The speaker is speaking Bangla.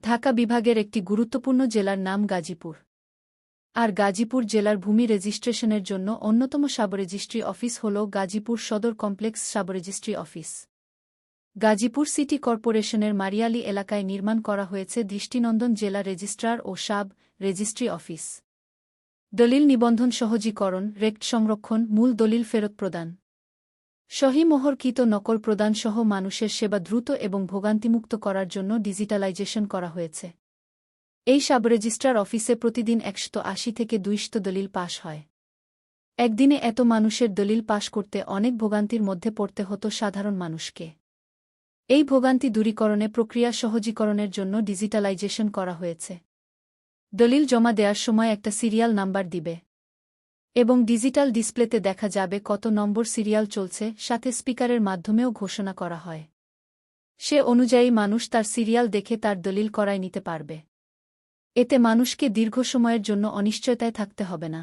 ঢাকা বিভাগের একটি গুরুত্বপূর্ণ জেলার নাম গাজীপুর। আর গাজীপুর জেলার ভূমি রেজিস্ট্রেশনের জন্য অন্যতম সাবরেজিস্ট্রি অফিস হল গাজীপুর সদর complex sub-registry office. Gazipur city কর্পোরেশনের মারিয়ালী এলাকায় নির্মাণ করা হয়েছে দৃষ্টিনন্দন জেলা রেজিস্ট্রার ও সাব রেজিস্ট্রি অফিস। দলিল নিবন্ধন সহজীকরণ, রেকর্ড সংরক্ষণ, মূল দলিল ফেরত প্রদান, সহিমোহরকৃত নকল প্রদান সহ মানুষের সেবা দ্রুত এবং ভোগান্তিমুক্ত করার জন্য ডিজিটালাইজেশন করা হয়েছে। এই সাবরেজিস্ট্রার অফিসে প্রতিদিন 180 থেকে 200 দলিল পাস হয়। একদিনে এত মানুষের দলিল পাস করতে অনেক ভোগান্তির মধ্যে পড়তে হতো সাধারণ মানুষকে। এই ভোগান্তি দূরীকরণে প্রক্রিয়া সহজীকরণের জন্য ডিজিটালাইজেশন করা হয়েছে। দলিল জমা দেওয়ার সময় একটা সিরিয়াল নাম্বার দিবে এবং ডিজিটাল ডিসপ্লেতে দেখা যাবে কত নম্বর সিরিয়াল চলছে, সাথে স্পিকারের মাধ্যমেও ঘোষণা করা হয়। সে অনুযায়ী মানুষ তার সিরিয়াল দেখে তার দলিল করায় নিতে পারবে। এতে মানুষকে দীর্ঘ সময়ের জন্য অনিশ্চয়তায় থাকতে হবে না।